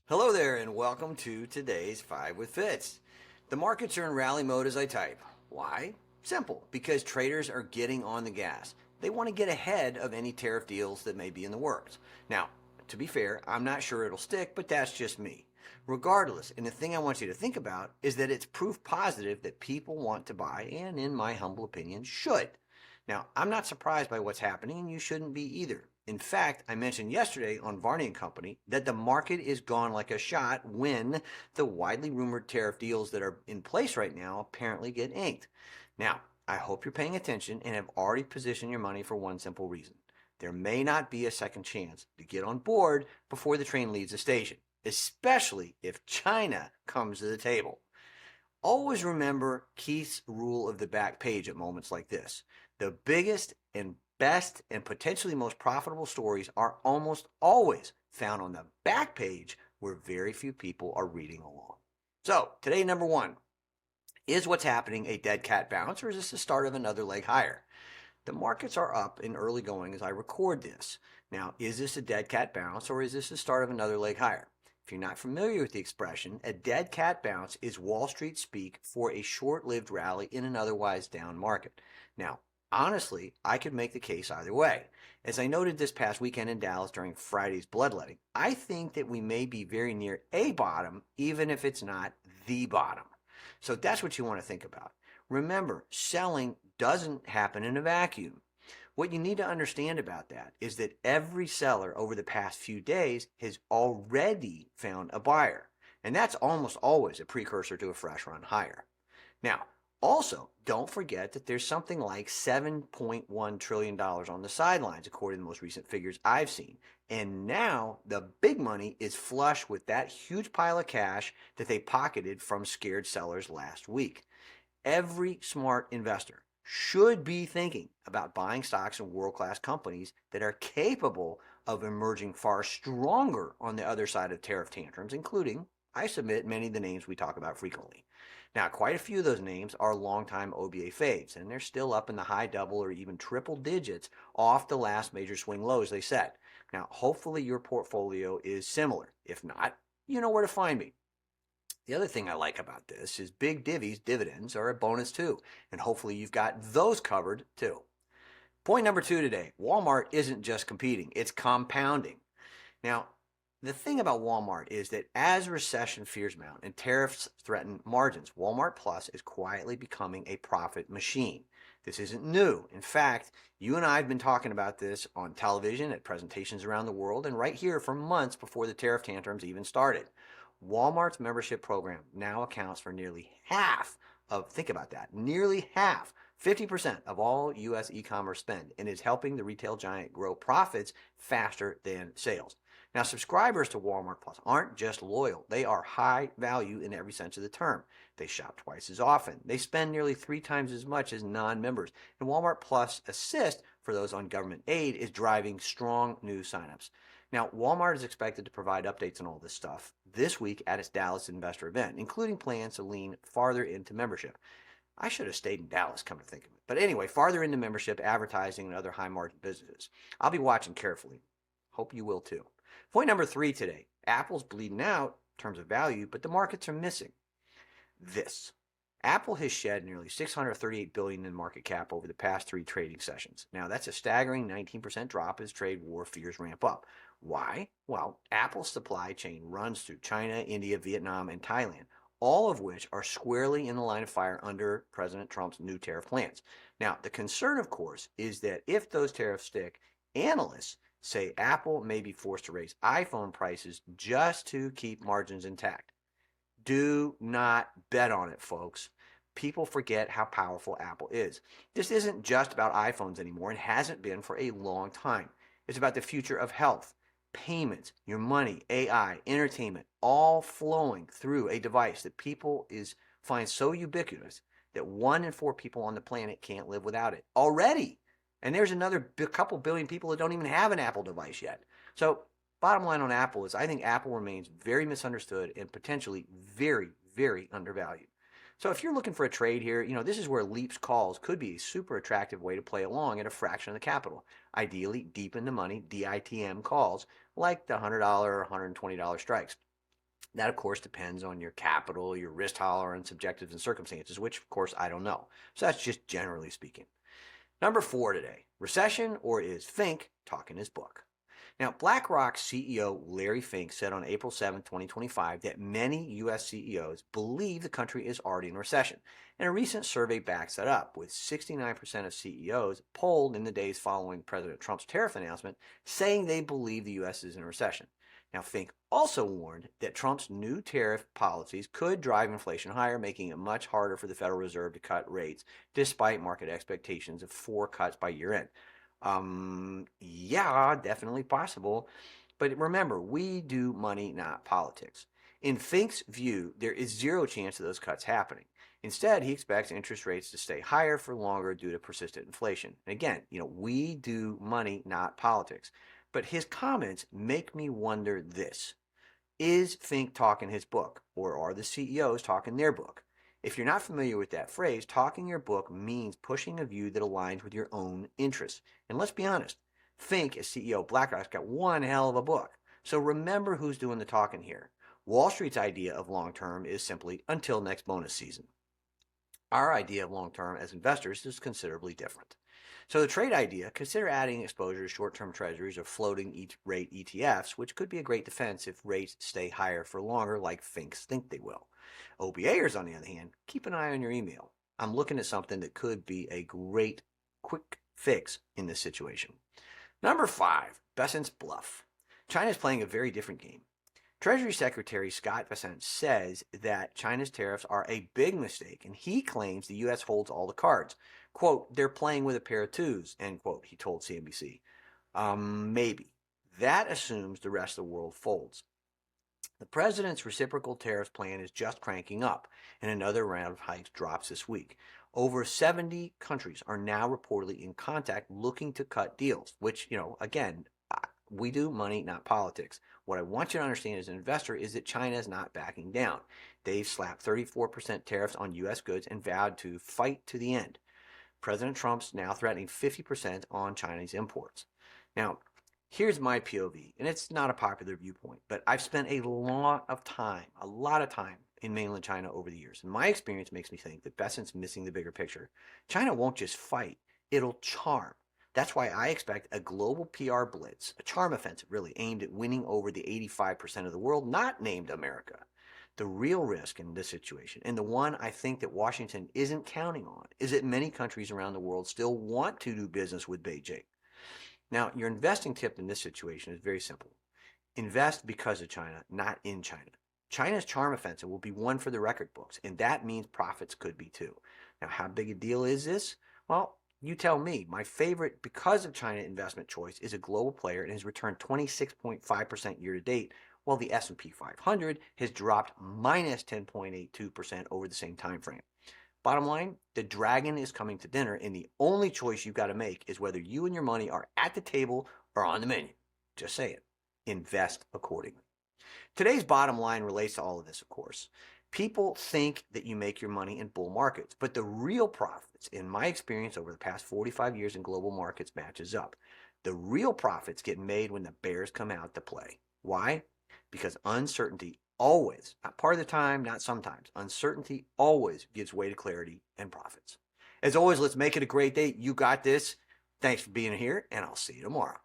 Hello there and welcome to today's 5 with Fitz. The markets are in rally mode as I type. Why? Simple, because traders are getting on the gas. They want to get ahead of any tariff deals that may be in the works. Now, to be fair, I'm not sure it'll stick, but that's just me. Regardless, and the thing I want you to think about is that it's proof positive that people want to buy and, in my humble opinion, should. Now, I'm not surprised by what's happening, and you shouldn't be either. In fact, I mentioned yesterday on Varney & Company that the market is gone like a shot when the widely rumored tariff deals that are in place right now apparently get inked. Now, I hope you're paying attention and have already positioned your money for one simple reason. There may not be a second chance to get on board before the train leaves the station, especially if China comes to the table. Always remember Keith's rule of the back page at moments like this. The biggest and best and potentially most profitable stories are almost always found on the back page where very few people are reading along. So, today, number one, is what's happening a dead cat bounce, or is this the start of another leg higher? The markets are up in early going as I record this. Now, is this a dead cat bounce, or is this the start of another leg higher? If you're not familiar with the expression, a dead cat bounce is Wall Street speak for a short-lived rally in an otherwise down market. Now, honestly, I could make the case either way. As I noted this past weekend in Dallas during Friday's bloodletting, I think that we may be very near a bottom, even if it's not the bottom. So that's what you want to think about. Remember, selling doesn't happen in a vacuum. What you need to understand about that is that every seller over the past few days has already found a buyer. And that's almost always a precursor to a fresh run higher. Now, also, don't forget that there's something like $7.1 trillion on the sidelines, according to the most recent figures I've seen. And now the big money is flush with that huge pile of cash that they pocketed from scared sellers last week. Every smart investor should be thinking about buying stocks in world-class companies that are capable of emerging far stronger on the other side of tariff tantrums, including, I submit, many of the names we talk about frequently. Now, quite a few of those names are longtime OBA faves, and they're still up in the high double or even triple digits off the last major swing lows they set. Now, hopefully your portfolio is similar. If not, you know where to find me. The other thing I like about this is big dividends are a bonus too, and hopefully you've got those covered too. Point number 2 today, Walmart isn't just competing, it's compounding. Now, the thing about Walmart is that as recession fears mount and tariffs threaten margins, Walmart Plus is quietly becoming a profit machine. This isn't new. In fact, you and I have been talking about this on television, at presentations around the world, and right here for months before the tariff tantrums even started. Walmart's membership program now accounts for nearly half of, think about that, nearly half, 50% of all U.S. e-commerce spend, and is helping the retail giant grow profits faster than sales. Now, subscribers to Walmart Plus aren't just loyal. They are high value in every sense of the term. They shop twice as often. They spend nearly 3 times as much as non-members. And Walmart Plus Assist, for those on government aid, is driving strong new signups. Now, Walmart is expected to provide updates on all this stuff this week at its Dallas investor event, including plans to lean farther into membership. I should have stayed in Dallas, come to think of it. But anyway, farther into membership, advertising, and other high-margin businesses. I'll be watching carefully. Hope you will too. Point number 3 today. Apple's bleeding out in terms of value, but the markets are missing this. Apple has shed nearly $638 billion in market cap over the past 3 trading sessions. Now, that's a staggering 19% drop as trade war fears ramp up. Why? Well, Apple's supply chain runs through China, India, Vietnam, and Thailand, all of which are squarely in the line of fire under President Trump's new tariff plans. Now, the concern, of course, is that if those tariffs stick, analysts say Apple may be forced to raise iPhone prices just to keep margins intact. Do not bet on it, folks. People forget how powerful Apple is. This isn't just about iPhones anymore and hasn't been for a long time. It's about the future of health, payments, your money, AI, entertainment, all flowing through a device that people find so ubiquitous that 1 in 4 people on the planet can't live without it already. And there's another couple billion people that don't even have an Apple device yet. So bottom line on Apple is I think Apple remains very misunderstood and potentially very, very undervalued. So if you're looking for a trade here, this is where Leap's calls could be a super attractive way to play along at a fraction of the capital. Ideally, deep in the money, DITM calls, like the $100 or $120 strikes. That, of course, depends on your capital, your risk tolerance, objectives, and circumstances, which, of course, I don't know. So that's just generally speaking. Number 4 today, recession, or is Fink talking his book? Now, BlackRock CEO Larry Fink said on April 7, 2025, that many U.S. CEOs believe the country is already in recession. And a recent survey backs that up, with 69% of CEOs polled in the days following President Trump's tariff announcement saying they believe the U.S. is in a recession. Now, Fink also warned that Trump's new tariff policies could drive inflation higher, making it much harder for the Federal Reserve to cut rates, despite market expectations of 4 cuts by year end. Yeah, definitely possible. But remember, we do money, not politics. In Fink's view, there is zero chance of those cuts happening. Instead, he expects interest rates to stay higher for longer due to persistent inflation. And again, we do money, not politics. But his comments make me wonder this. Is Fink talking his book, or are the CEOs talking their book? If you're not familiar with that phrase, talking your book means pushing a view that aligns with your own interests. And let's be honest, Fink, as CEO of BlackRock's got one hell of a book. So remember who's doing the talking here. Wall Street's idea of long-term is simply until next bonus season. Our idea of long-term as investors is considerably different. So the trade idea, consider adding exposure to short-term treasuries or floating rate ETFs, which could be a great defense if rates stay higher for longer like Finks think they will. OBAers, on the other hand, keep an eye on your email. I'm looking at something that could be a great quick fix in this situation. Number 5, Bessent's bluff. China is playing a very different game. Treasury Secretary Scott Bessent says that China's tariffs are a big mistake, and he claims the U.S. holds all the cards. Quote, they're playing with a pair of twos, end quote, he told CNBC. Maybe. That assumes the rest of the world folds. The president's reciprocal tariffs plan is just cranking up, and another round of hikes drops this week. Over 70 countries are now reportedly in contact looking to cut deals, which, again, we do money, not politics. What I want you to understand as an investor is that China is not backing down. They've slapped 34% tariffs on U.S. goods and vowed to fight to the end. President Trump's now threatening 50% on Chinese imports. Now, here's my POV, and it's not a popular viewpoint, but I've spent a lot of time in mainland China over the years. And my experience makes me think that Bessent's missing the bigger picture. China won't just fight, it'll charm. That's why I expect a global PR blitz, a charm offensive really, aimed at winning over the 85% of the world not named America. The real risk in this situation, and the one I think that Washington isn't counting on, is that many countries around the world still want to do business with Beijing. Now, your investing tip in this situation is very simple. Invest because of China, not in China. China's charm offensive will be one for the record books, and that means profits could be too. Now, how big a deal is this? Well, you tell me. My favorite because of China investment choice is a global player and has returned 26.5% year to date, while the S&P 500 has dropped minus 10.82% over the same time frame. Bottom line, the dragon is coming to dinner, and the only choice you've got to make is whether you and your money are at the table or on the menu. Just say it. Invest accordingly. Today's bottom line relates to all of this, of course. People think that you make your money in bull markets, but the real profits, in my experience over the past 45 years in global markets, matches up. The real profits get made when the bears come out to play. Why? Because uncertainty always, not part of the time, not sometimes, uncertainty always gives way to clarity and profits. As always, let's make it a great day. You got this. Thanks for being here, and I'll see you tomorrow.